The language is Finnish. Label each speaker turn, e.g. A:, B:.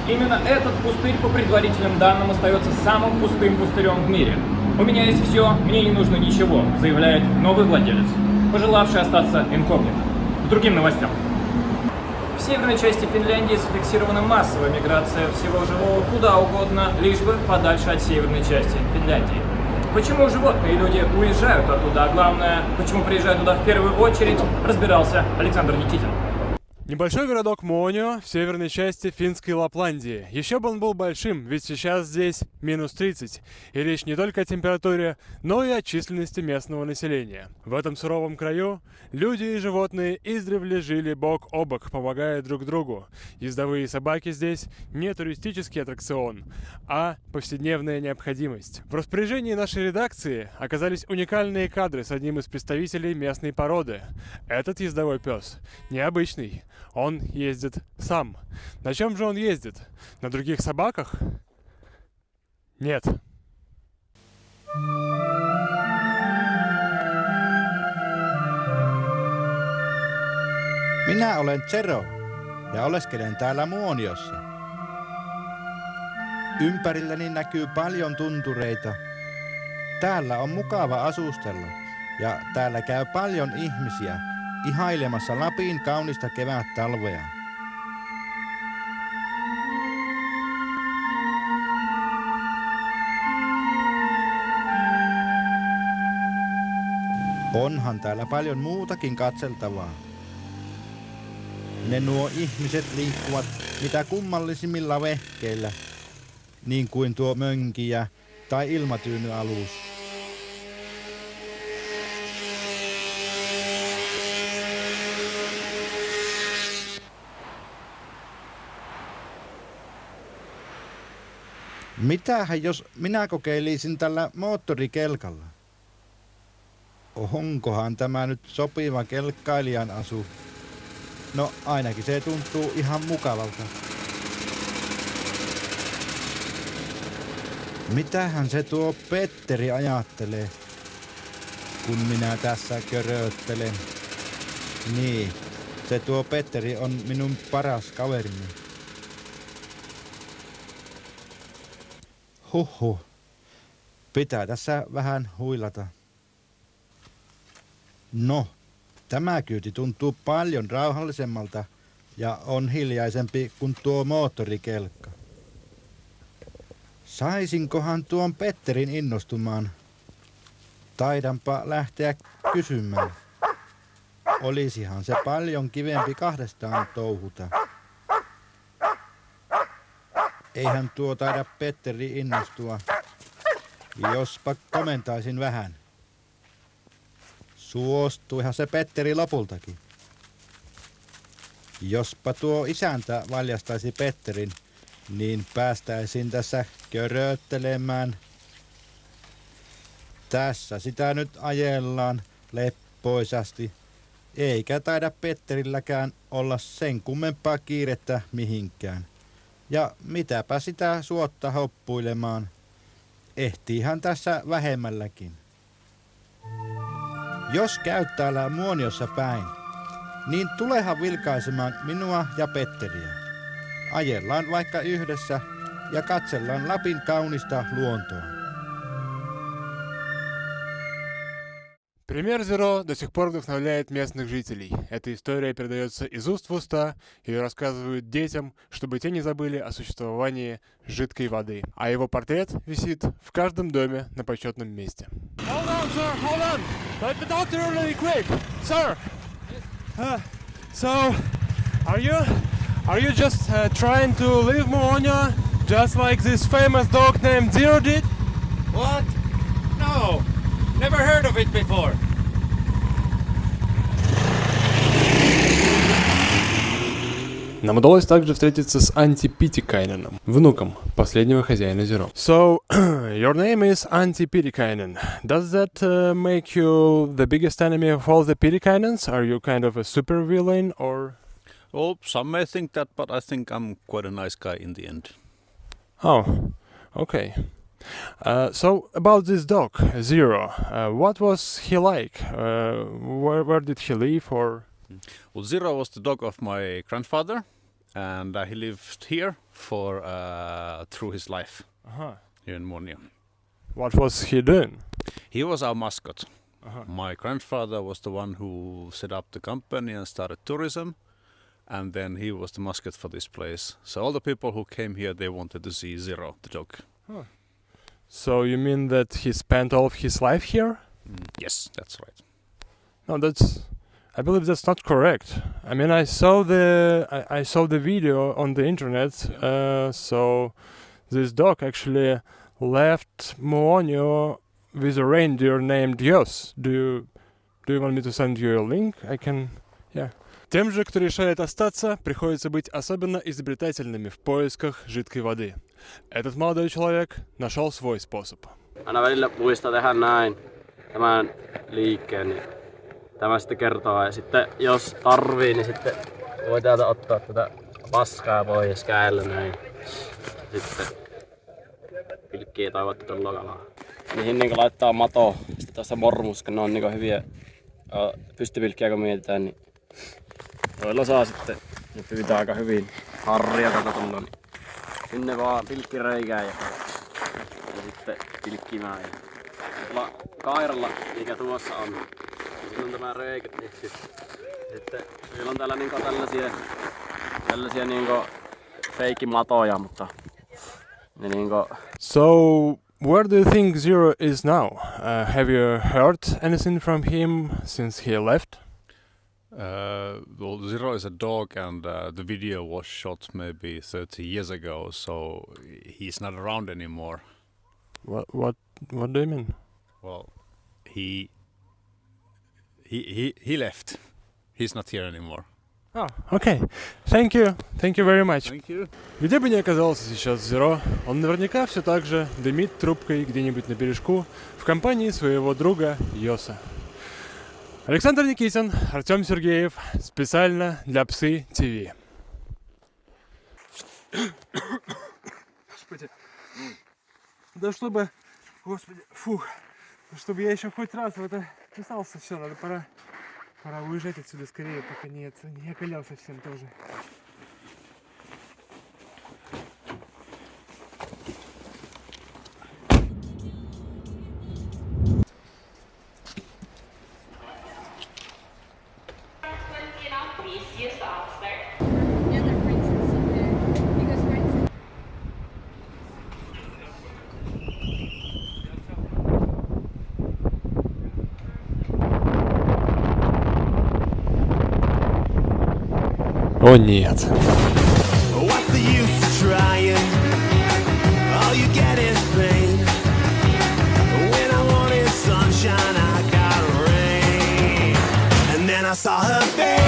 A: Именно этот пустырь, по предварительным данным, остается самым пустым пустырем в мире. У меня есть все, мне не нужно ничего, заявляет новый владелец, пожелавший остаться инкогнито. К другим новостям. В северной части Финляндии зафиксирована массовая миграция всего живого куда угодно, лишь бы подальше от северной части Финляндии. Почему животные и люди уезжают оттуда, а главное, почему приезжают туда в первую очередь, разбирался Александр Никитин.
B: Небольшой городок Муонio в северной части финской Лапландии. Еще бы он был большим, ведь сейчас здесь минус 30. И речь не только о температуре, но и о численности местного населения. В этом суровом краю люди и животные издревле жили бок о бок, помогая друг другу. Ездовые собаки здесь не туристический аттракцион, а повседневная необходимость. В распоряжении нашей редакции оказались уникальные кадры с одним из представителей местной породы. Этот ездовой пес необычный. Он ездит сам. На чем же он ездит? На других собаках? Нет.
C: Minä olen Zero ja oleskelen täällä Muoniossa. Ympärilläni näkyy paljon tuntureita. Täällä on mukava asustella ja täällä käy paljon ihmisiä ihailemassa Lapin kaunista kevättalvea. Onhan täällä paljon muutakin katseltavaa. Ne nuo ihmiset liikkuvat mitä kummallisimmilla vehkeillä, niin kuin tuo mönkijä tai ilmatyynyalus. Mitähän jos minä kokeilisin tällä moottorikelkalla? Onkohan tämä nyt sopiva kelkkailijan asu? No ainakin se tuntuu ihan mukavalta. Mitähän se tuo Petteri ajattelee, kun minä tässä köröttelen? Niin, se tuo Petteri on minun paras kaverini. Huhhuh. Pitää tässä vähän huilata. No, tämä kyyti tuntuu paljon rauhallisemmalta ja on hiljaisempi kuin tuo moottorikelkka. Saisinkohan tuon Petterin innostumaan? Taidanpa lähteä kysymään. Olisihan se paljon kivempi kahdestaan touhuta. Eihän tuo taida Petteri innostua, jospa komentaisin vähän. Suostuihan se Petteri lopultakin. Jospa tuo isäntä valjastaisi Petterin, niin päästäisiin tässä köröttelemään. Tässä sitä nyt ajellaan leppoisasti, eikä taida Petterilläkään olla sen kummempaa kiirettä mihinkään. Ja mitäpä sitä suotta hoppuilemaan. Ehtiihän tässä vähemmälläkin. Jos käy täällä Muoniossa päin, niin tulehan vilkaisemaan minua ja Petteriä. Ajellaan vaikka yhdessä ja katsellaan Lapin kaunista luontoa.
B: Пример Zero до сих пор вдохновляет местных жителей. Эта история передается из уст в уста, ее рассказывают детям, чтобы те не забыли о существовании жидкой воды. А его портрет висит в каждом доме на почетном месте. Hold on, sir, hold on! Let the doctor really quick, sir. So, are you just trying to leave Muonio, just like this famous dog named Zero did?
D: What? No, never heard of it before.
B: Нам удалось также встретиться с Анти Питикайненом, внуком последнего хозяина Zero. So, your name is Antti Pitikainen. Does that make you the biggest enemy of all the Pitikainens? Are you kind of a super villain or?
E: Well, some may think that, but I think I'm quite a nice guy in the end.
B: Oh, okay. So about this dog, Zero, what was he like? Where did he live or?
E: Well, Zero was the dog of my grandfather, and he lived here for through his life
B: Uh-huh.
E: here in Muonio.
B: What was he doing?
E: He was our mascot.
B: Uh-huh.
E: My grandfather was the one who set up the company and started tourism, and then he was the mascot for this place. So all the people who came here, they wanted to see Zero, the dog.
B: So you mean that he spent all of his life here?
E: Yes, that's right.
B: No, I believe that's not correct. I mean, I saw the video on the internet. So this dog actually left Muonio with a reindeer named Yos. Do you want me to send you a link? I can. Yeah. Тем же, кто решает остаться, приходится быть особенно изобретательными в поисках жидкой воды. Этот молодой человек нашел свой способ.
F: Aina välillä muistaa tehdä näin tämän liikkeen, niin tämä sitten kertoo. Ja sitten jos tarvii, niin sitten voi täältä ottaa tätä paskaa pois kädellä näin. Sitten pilkkii toivotti tuolla kalaa. Niihin niin laittaa mato, sitten tuossa mormuska, ne on niin hyviä pystypilkkiä kun mietitään, niin toilla saa sitten, ne pyytää aika hyvin harria tätä tulla, niin sinne vaan pilkkireikään ja sitten pilkkimään. Ja tuolla kairalla, mikä tuossa on, niin siinä on tämä reikä tehty. Sitten meillä on täällä niinku tällaisia niinku feikkimatoja, mutta ne niinku...
B: So, where do you think Zero is now? Have you heard anything from him since he left?
E: Well, Zero is a dog, and the video was shot maybe 30 years ago, so he's not around anymore.
B: What do you mean?
E: Well, he left. He's not here anymore.
B: Oh, okay. Thank you very much.
E: Thank you.
B: Где бы ни оказался сейчас Зеро, он наверняка все так же дымит трубкой где-нибудь на бережку в компании своего друга Йоса. Александр Никитин, Артем Сергеев, специально для Псы ТВ. Господи, да чтобы, господи, фух, чтобы я еще хоть раз в это писался, все, надо пора уезжать отсюда скорее, пока не околял совсем тоже. О нет.
G: What's the use trying? All you get is pain. When I wanted sunshine, I got rain. And then I saw her face.